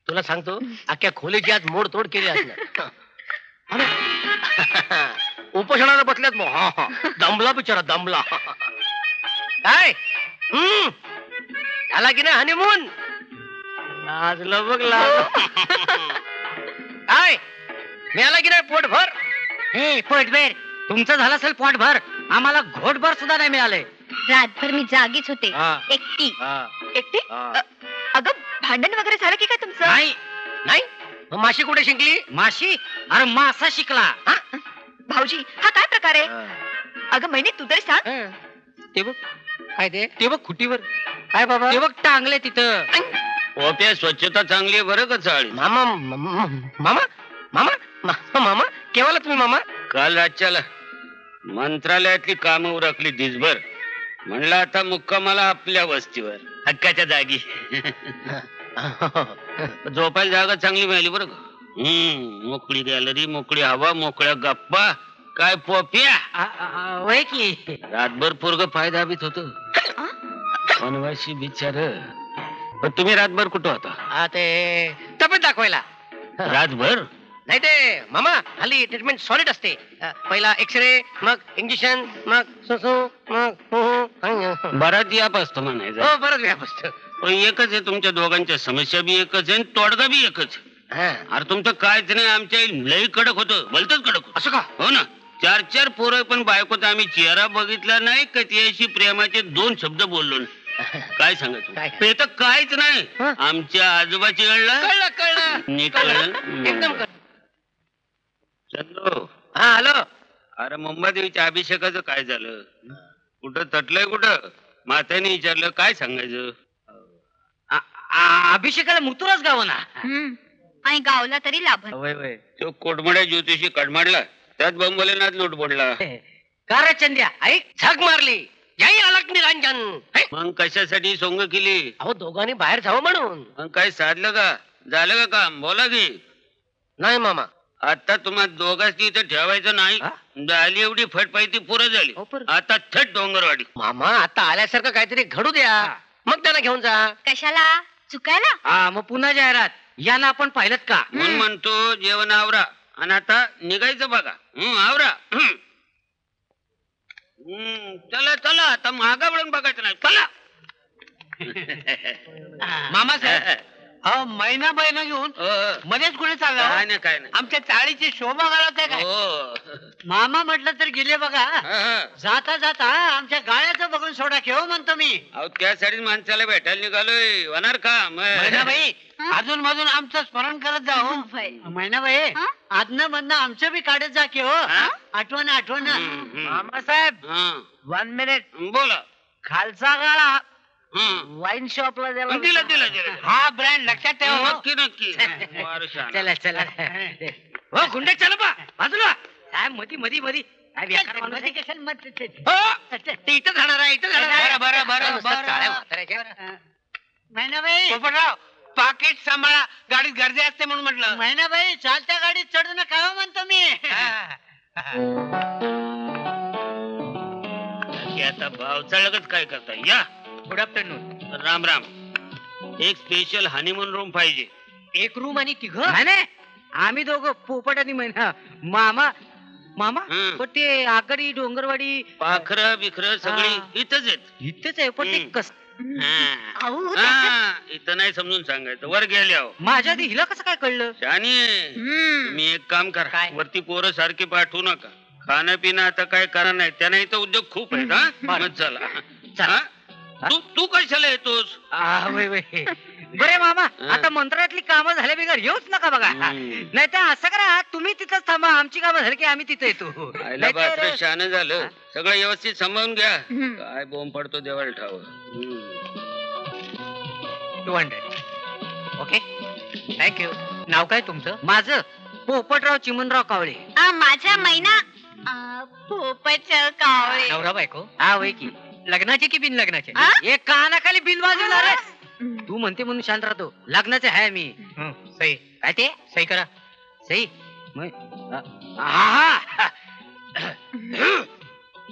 तुला सांगतो अख्ख्या खोलीची आज मोडतोड केली असणार. उपोषणाला बसल्यात मग. हा हा दमला बिचारा दमला. काय झाला की नाही हनीमून? लाजलं बघ लाज. काय मिळाला की नाही पोटभर? हे पोटभर तुमचं झालं असेल पोटभर, आम्हाला घोटभर सुद्धा नाही मिळालंय. रातभर मी जागीच होते हा. एकटी. एकटी? हा. अगं भांडण वगैरे झालं की काय तुमचं? नाही नाही मग माशी कुठे शिंकली? माशी अरे मासा शिकला. भाऊजी हा काय प्रकार आहे? अगं महिने तू तरी सांग. ते बघ काय ते बघ खुटीवर काय बाबा? ते बघ टांगले तिथं. ओप्या स्वच्छता चांगली आहे बरं का चाळी. मामा मामा मामा मामा केव्हा तुम्ही मामा? काल रातच्याला मंत्रालयातली कामं उरकली दिसभर. म्हणलं आता मुक्कामाला आपल्या वस्तीवर हक्काच्या जागी. झोपायला जागा चांगली मिळाली बरं का. मोकळी गॅलरी, मोकळी हवा, मोकळ्या गप्पा. काय पोप्या वय की रातभर पोरग फायदा बीत होत. वनवासी बिचार. पण तुम्ही रातभर कुठं होता? ते तब्येत दाखवायला. रातभर नाही ते मामा हल्ली ट्रीटमेंट सॉलिड असते. पहिला एक्सरे, मग इंजेक्शन, मग सुसू, मग बराच याप असतो म्हणायचं. हो बरंच व्याप असतं. पण एकच आहे तुमच्या दोघांच्या समस्या बी एकच आहे, तोडगा बी एकच. अरे तुमचं कायच नाही, आमच्या लई कडक होतं, भलतच कडक होत. असं का? हो ना. 4-4 पोरं पण बायकोत आम्ही चेहरा बघितला नाही का त्याशी प्रेमाचे 2 शब्द बोललो नाही. काय सांगायचं काय? ते तर काहीच नाही. आमच्या आजोबाची कळलं कळलं नीट कळलं कळलं. एकदम कळलं. चंद्रू, हा हॅलो. अरे मुंबादेवीच्या अभिषेकाचं काय झालं? कुठं तटलंय कुठं? मात्याने विचारलं काय सांगायचं? अभिषेकाला मुतुरच गाव ना. आणि गावला तरी लाभन. तो कोटमड्या ज्योतिषी कडमाडला, त्यात बंबोलेनाथ लूट पडला. का रे चंद्या ऐक झक मारली याही अलग निरंजन. मग कशासाठी सोंग केली? अहो दोघांनी बाहेर जावं म्हणून. मग काय साधलं का? झालं का काम? बोला की. नाही मामा. आता तुम्हाला दोघांची इथं ठेवायचं नाही. झाली एवढी फटपायती पुरं झाली. आता थट डोंगरवाडी. मामा आता आल्यासारखं काहीतरी घडू द्या, मग त्यांना घेऊन जा. कशाला चुकायला? हा मग पुन्हा जाहिरात याला आपण पाहिलं का? म्हणून म्हणतो जेवण आवरा आणि आता निघायचं बघा. आवरा. चला चला आता महागा वळून बघायचं नाही. चला. मामासाहेब महिना महिना घेऊन मध्येच कुठे चालला? काय नाही काय नाही. आमच्या चाळीची शोभा घालत आहे काय? हो. मामा म्हटलं तर गेले बघा. जाता जाता आमच्या गाळ्याचं बघून सोडा केव म्हणतो मी. अहो त्यासाठीच माणसाला भेटायला निघालोय. होणार का? मैनाबाई अजून मधून आमचं स्मरण करत जाऊ. मैनाबाई आदन मधनं आमचं बी काढत जा की हो. आठवण आठवण. मामासाहेब 1 मिनिट. बोला. खालचा गाळा वाईन शॉपला दिला दिला दिला. हा ब्रँड लक्षात ठेवा. नक्की नक्की. चला चला हो गुंडे चला बा बाजूला. काय मधी मधी मधी इथं जाणार आहे इथं जाणार. बरं बरं बरं. महिनाबाई पोपटराव पाकिट सांभाळा, गाडीत गर्दी असते म्हणून म्हटलं. महिनाबाई चालत्या गाडीत चढू नका हो म्हणतो मी. आता भावचाळकच काय करता. या गुड आफ्टरनून. राम राम. एक स्पेशल हनीमून रूम पाहिजे. एक रूम आणि तिघ? नाही आम्ही दोघं पोपट आणि महिना. मामा मामा पण ते आगरी डोंगरवाडी पाखर बिखर सगळी इथंच आहेत. इथेच आहे पण ते कस इथं नाही समजून सांगायचं. वर गेले आहो. माझ्या आधी हिला कसं काय कळलं? शानी तुम्ही एक काम करा. वरती पोरं सारखी पाठवू नका. खाणं पिणं आता काय करा नाही. त्यांना इथं उद्योग खूप आहेत. मग चला. तू कशाला येतोस? बरे मामा आता मंत्रातली कामं झाल्या बिगर येऊच नका बघा. नाही तर असं करा तुम्ही तिथंच थांबा. आमची कामं झाली की आम्ही तिथे येतो. शान झालं. सगळं व्यवस्थित सांभाळून घ्या. काय बोंब पडतो देवाला ठाव. 200. Okay thank you. नाव काय तुमचं? माझं पोपटराव चिमनराव कावळे. माझा महिना पोपट कावळे. नवरा बायको? हा होय की. लग्नाचे की बिन लग्नाचे? एक कानाखाली बिल वाजवणार आहे. तू म्हणते म्हणून शांत राहतो. लग्नाचे आहे मी. सही काय ते? सही करा. सही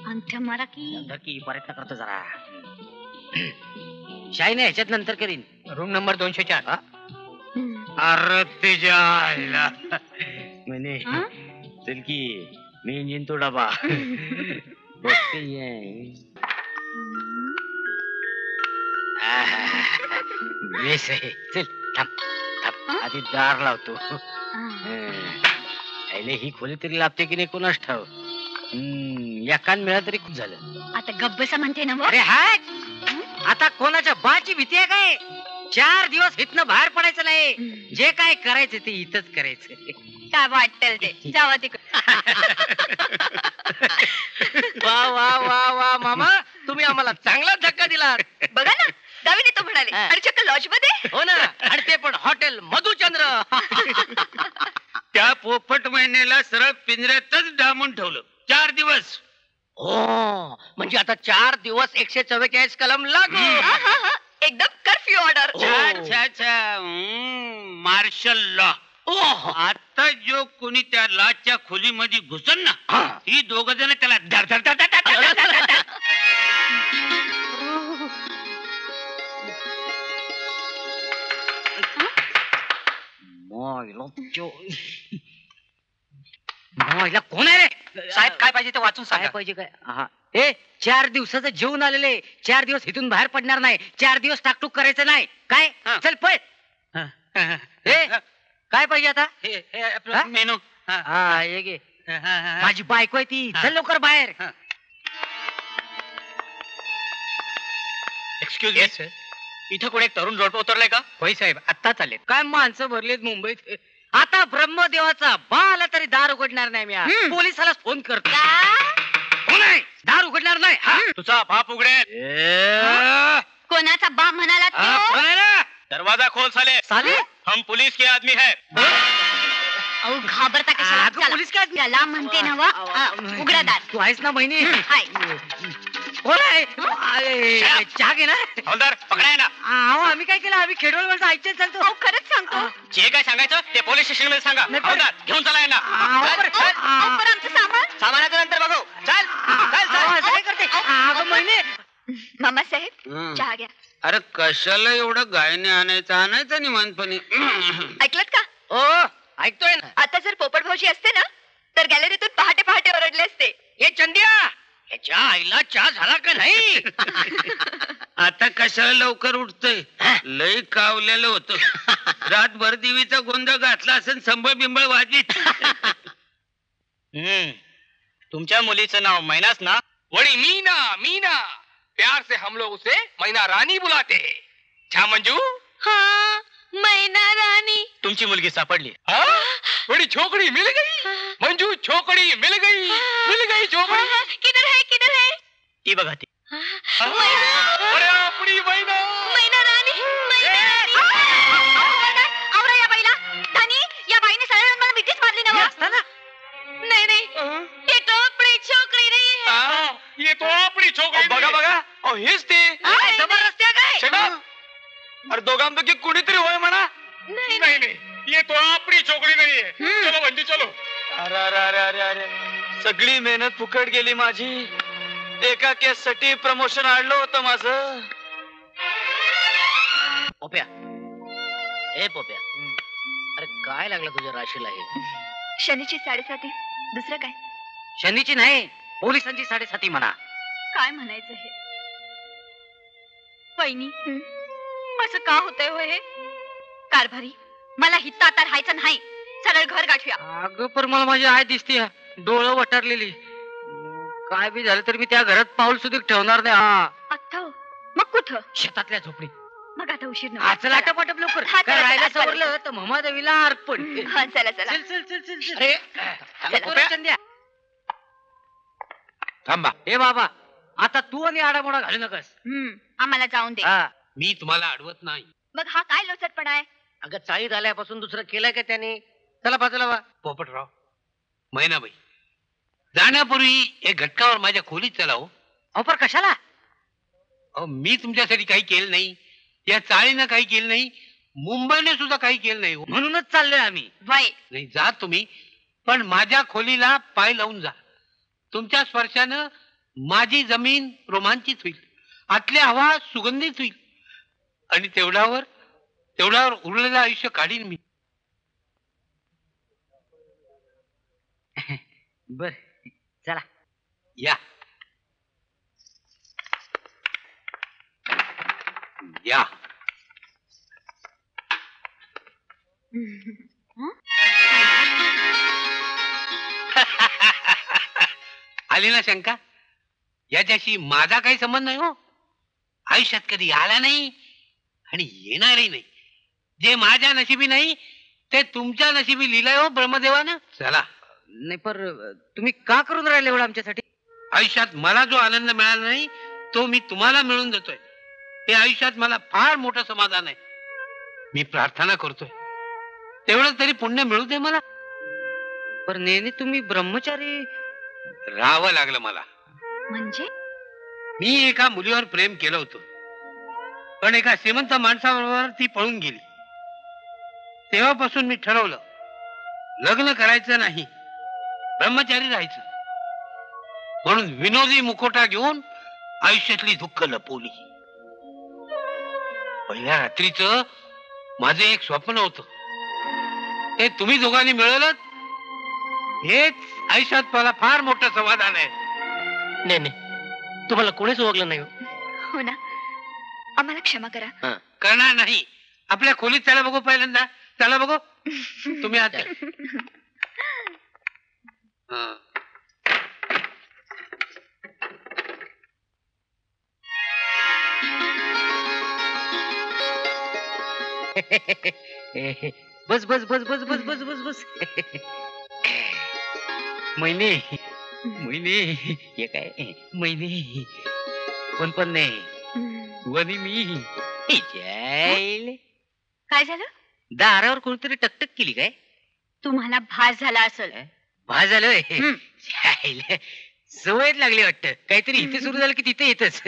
अंगठ्या मारा की प्रयत्न करतो जरा. शाही नाही ह्याच्यात नंतर करीन. Room number 204. अरे तुझ्या आईला म्हणे चल की मी इंजिन तो डबा बघते ये. बेस आहे. चल थांब थांब आधी दार लावतो. आईले ही खोली तरी लाभते की नाही कोणाच ठाव. एकान मिळा तरी खूप झालं. आता गब्बसा म्हणते ना अरे हाय आता कोणाच्या बाची भीती आहे काय. 4 दिवस इथनं बाहेर पडायचं नाही. जे काय करायचं ते इथंच करायचं. काय वाटतं ते जावा तिकडे. वा वा वा वा मामा, तुम्ही आम्हाला चांगला धक्का दिला. बघा ना दावीने तो म्हणाले आणि चक्क लॉज मध्ये. हो ना, आणि ते पण हॉटेल मधुचंद्र. त्या पोपट महिन्याला सरळ पिंजऱ्यातच डांबून ठेवलं 4 दिवस. हो म्हणजे आता 4 दिवस 144 कलम लागू. एकदम कर्फ्यू ऑर्डर. छा छा छा. Martial law. आता जो कोणी त्या लॉच्या खोलीमध्ये घुसन ना, ही 2 जण त्याला धर धर धर धर धर धर धर धर. कोण आहे रे. साहेब काय पाहिजे ते वाचून काय सांगा. पाहिजे काय. हा ए 4 दिवसाचं जेवून आलेले. 4 दिवस इथून बाहेर पडणार नाही. 4 दिवस टाकटूक करायचं नाही काय. चल पळ. ए काय पाहिजे आता. हे आपलं मेनू. हा ये गे. माझी बायको आहे ती. चल लवकर बाहेर. एक्सक्यूज मी, इथं कोणी एक तरुण जोडपं उतरलंय का. होय साहेब, आत्ता चालेल. काय माणसं भरलीत मुंबईत. आता ब्रह्मदेवाचा बा आला तरी दार उघडणार नाही. मी पोलिसाला फोन करतो. कोण आहे दार उघडणार नाही. हा तुझा बाप उघडेल. कोणाचा बा म्हणाला कोण आहे रे? दरवाजा खोल साले. साले हम पुलिस के आदमी है. अहो घाबरता कशाला. अगं, चला. पोलीस काय. त्याला म्हणते ना वा. उघडा दार. तू आहेस ना बहिणी. हाय. कोण आहे. अरे, चहा घे ना. हवलदार पकडाय ना. अहो आम्ही काय केलं. आम्ही खेडवळ माणसं ऐकते चालतो. अहो खरंच सांगतो. जे काय सांगायचं ते पोलीस स्टेशन मध्ये सांगा. नाही, पण- हवलदार घेऊन चला ना. अहो, अहो, पण आमचं सामान. सामानाचं नंतर बघू. चल असं काय करते. अगं बहिणी. मामा साहेब चहा घ्या. अरे कशाला एवढं गायने आणायचं निवांतपणे. ऐकलत का. ओ ऐकतोय ना. आता जर पोपट भाऊजी असते ना तर गॅलरीतून पहाटे पहाटे ओरडले असते. हे चंद्या, ह्याच्या आईला चहा झाला का नाही. आता कशाला लवकर उठतोय. लय कावलेलं होतं. रातभर देवीचा गोंधळ घातला असेल संबळ बिंबळ वाजवीत. तुमच्या मुलीचं नाव मैनाच ना. वड़ी मीना. मीना प्यार से हम लोग उसे मैना रानी बुलाते हैं. क्या मंजू. हाँ मैना रानी. तुमची मुलगी सापडली. हाँ? बड़ी छोकरी मिल गई. मंजू छोकरी मिल गई. मिल गई छोकरी. किधर है. ती बघा ती. अरे अपनी मैना. मैना राणी. आवरा या बाईला. धनी या बाईने सरळ मला मिठीच मारली ना. असताना नाही ये तो आपली छोकरी नाही है. हाँ, ये तो अपनी छोकरी. बघा बघा. अहो हेच ते. जबरदस्ती आहे काय. Shut up. अरे दोघांपैकी कुणीतरी होय म्हणा. नाही नहीं ये तो अपनी छोकरी नहीं है. चलो मंजू चलो. अरे अरे अरे अरे अरे सगळी मेहनत फुकट गेली माझी. एका केस साठी प्रमोशन आणलं होतं माझं. पोप्या. ए पोप्या. अरे काय लागलं तुझ्या राशीला हे. शनीची 7:30. दुसरं काय. शनीची नाही पोलिसांची 7:30 म्हणा. काय म्हणायचं हे. वहिनी असं का होतंय हो हे. कारभारी मला हिता राहायचं नाही. सरळ घर गाठूया. अगं पण मला माझी आई दिसते. डोळं वटारलेली. काय बी झालं तर मी त्या घरात पाऊल सुद्धा ठेवणार नाही. हा आता मग कुठं. शेतातल्या झोपडीत. मग आता उशीर नको. चल आटापाटप लवकर. हा, काय चला, राहायला चला, सवरलं तर म्हादेवीला अर्पण. हा चला चला. चल चल चल चल चल. अरे नको रे चंद्या. थांबा. हे बाबा आता तू आणि आडामोडा घालू नकस. आम्हाला जाऊन दे. हा मी तुम्हाला अडवत नाही. मग हा काय लोचटपणा आहे. अगं चाळीत आल्यापासून दुसरं केलंय का त्याने. चला बाजूला वा. पोपटराव मैनाबाई जाण्यापूर्वी एक घटकावर माझ्या खोलीत चला हो. अहो पण कशाला. अहो मी तुमच्यासाठी काही केलं नाही. या चाळीनं काही केलं नाही. मुंबईने सुद्धा काही केलं नाही हो. म्हणूनच चाललोय आम्ही. वाई नाही जा तुम्ही पण माझ्या खोलीला पाय लावून जा. तुमच्या स्पर्शानं माझी जमीन रोमांचित होईल. आतली हवा सुगंधित होईल. आणि तेवढ्यावर उरलेलं आयुष्य काढीन मी. बर चला या या आली ना शंका? याच्याशी माझा काही संबंध नाही हो. आयुष्यात कधी आला नाही आणि येणारही नाही. जे माझ्या नशिबी नाही ते तुमच्या नशिबी लिहिलंय हो ब्रह्मदेवानं. चला. नाही पर तुम्ही का करून राहिले एवढं आमच्यासाठी? आयुष्यात मला जो आनंद मिळाला नाही तो मी तुम्हाला मिळवून देतोय. हे आयुष्यात मला फार मोठं समाधान आहे. मी प्रार्थना करतोय तेवढं तरी पुण्य मिळू दे मला. पर नेहमी तुम्ही ब्रह्मचारी राहावं लागलं मला. म्हणजे मी एका मुलीवर प्रेम केलं होतं पण एका श्रीमंत माणसाबरोबर ती पळून गेली. तेव्हापासून मी ठरवलं लग्न करायचं नाही, ब्रह्मचारी राहायचं. म्हणून विनोदी मुखोटा घेऊन आयुष्यातली दुःख लपवली. पहिल्या रात्रीच माझं एक स्वप्न होतं ते तुम्ही दोघांनी मिळवलं. हेच आयुष्यात मला फार मोठं समाधान आहे. नाही नाही, तुम्हाला कोणीच ओळखलं नाही. हो ना, आम्हाला क्षमा करा. करणार नाही. आपल्या खोलीत चला बघू पहिल्यांदा. चला बघू. तुम्ही आता बस बस बस बस बस बस बस बस. महिने महिने हे काय महिने पण नाही वनी मी काय झालं? दारावर कोणतरी टकटक केली काय? तुम्हाला भास झाला असेल. भाज झालं. सवयच लागली वाटत. काहीतरी इथे सुरू झालं की तिथे येतच.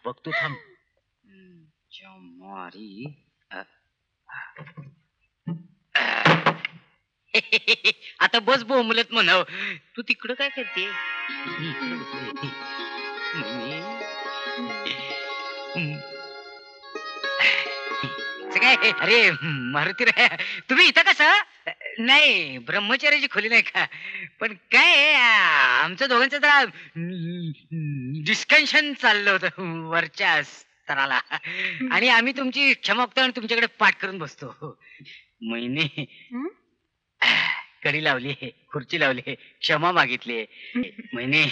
बघतो थांब. आता बस बोंबलत म्हणाव. तू तिकडं काय करते? काय अरे मारुती रे, तुम्ही इथं कसं? नाही ब्रह्मचार्याची खोली नाही का? पण काय आमच्या दोघांचं जरा डिस्कशन चाललं होतं वरच्या स्तराला आणि आम्ही तुमची क्षमा बघतो आणि तुमच्याकडे पाठ करून बसतो. महिने कडी लावली, खुर्ची लावली, क्षमा मागितली. महिने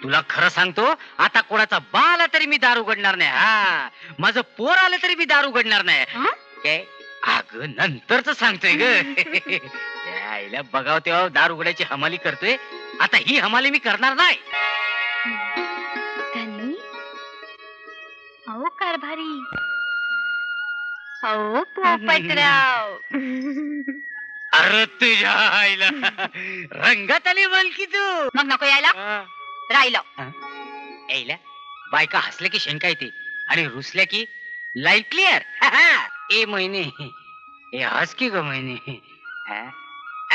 तुला खरं सांगतो, आता कोणाचा बाळ आला तरी मी दार उघडणार नाही. हा, माझं पोर आलं तरी मी दार उघडणार नाही. काय अगं नंतरच सांगतोय ग. आईला बघाव तेव्हा दार उघडायची हमाली करतोय. आता ही हमाली मी करणार नाही. अहो कारभारी, अहो पोपटराव. अरे तुझ्या आईला रंगात आली बोल की तू. मग नको यायला. राहिलं यायला. बायका हसल्या की शंका येते आणि रुसल्या की लाईट क्लिअर. ए महिने ए हस की ग महिने.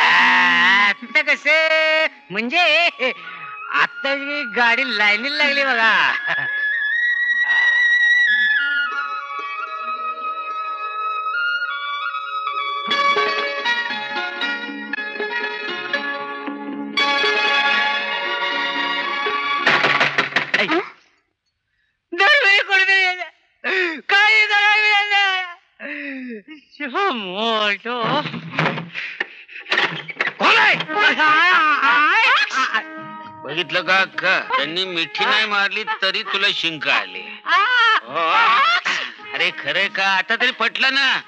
आता कस म्हणजे आता गाडी लाईनीला लागली बघा. बघितलं का अक्का? त्यांनी मिठी नाही मारली तरी तुला शिंक आली. अरे खरे का? आता तरी पटलं ना?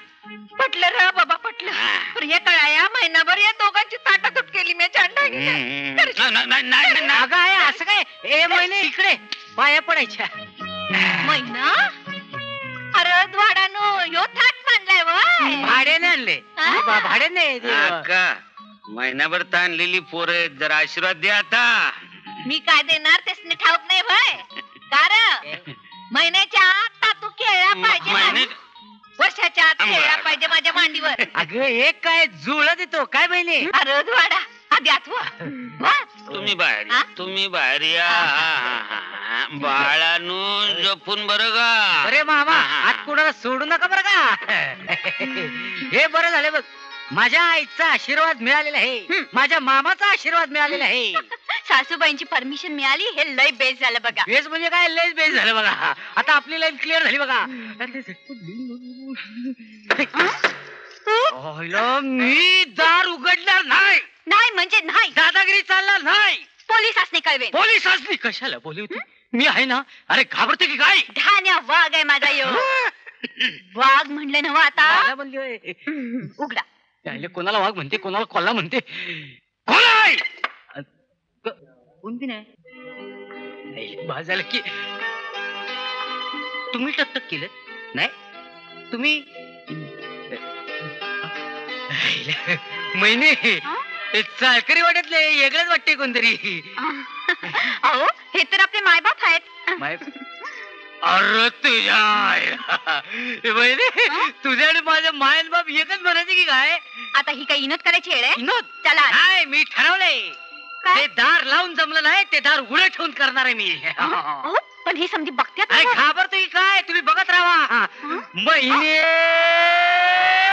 पटलं रे बाबा, पटलं. पण हे कळाया महिनाभर या दोघांची ताटातूट केली मी. अगं आहे असं काय? ए महिने इकडे पाया पडायच्या. महिना अरे द्वाडानो यो थाट मांडलाय वय. भाड्याने आणले. भाड्याने अक्का महिनाभर ताणलेली पोरं, जरा आशीर्वाद द्या आता. मी काय देणार तेच ठाऊक नाही भय. कारण महिन्याच्या आत तू खेळला पाहिजे, वर्षाच्या आत खेळला पाहिजे माझ्या मांडीवर. अगं एक काय जुळ देतो काय बहिणी? अरे द्वाडा आधी आठवा तुम्ही बाहेर हा? या, तुम्ही बाहेर या. बाळानू जपून बरं का. अरे मामा हात कुणाला सोडू नका बरं का. हे बरं झालं बघ, माझ्या आईचा आशीर्वाद मिळालेला आहे, माझ्या मामाचा आशीर्वाद मिळालेला आहे. सासूबाईंची परमिशन मिळाली हे लय बेस झालं बघा. बेस म्हणजे काय, लयच बेस झालं बघा. आता आपली लाईन क्लिअर झाली बघा. मी दार उघडणार नाही, नाही म्हणजे नाही. दादागिरी चालणार नाही. पोलीस असणे कळवेन. पोलीस असली कशाला बोलवते, मी आहे ना. अरे घाबरते की काय. धान्या वाघ आहे माझा यो. वाघ म्हणलं नव्ह आता. मला म्हणली होय. उघडा. त्याला कोणाला वाघ म्हणते, कोणाला कोल्हा म्हणते. कोण आहे? कोण बी नाही. बा झालं की तुम्ही टकटक केलं नाही. तुम्ही महिने चालकरी वाटतले वेगळंच वाटते कोणतरी. अहो हे तर आपले मायबाप आहेत. अरे तुझ्या बहिणी, तुझ्या आणि माझ्या मायन बाप एकच म्हणायचे की काय. आता ही काही इनोत करायची येड आहे. विनोद चला नाही, मी ठरवलंय. काय? ते दार लावून जमलं नाही, ते दार उघडं ठेवून करणार आहे मी. अहो पण ही समजी बघत्यात अरे ना. घाबरतो की काय, तुम्ही बघत राहा. महिने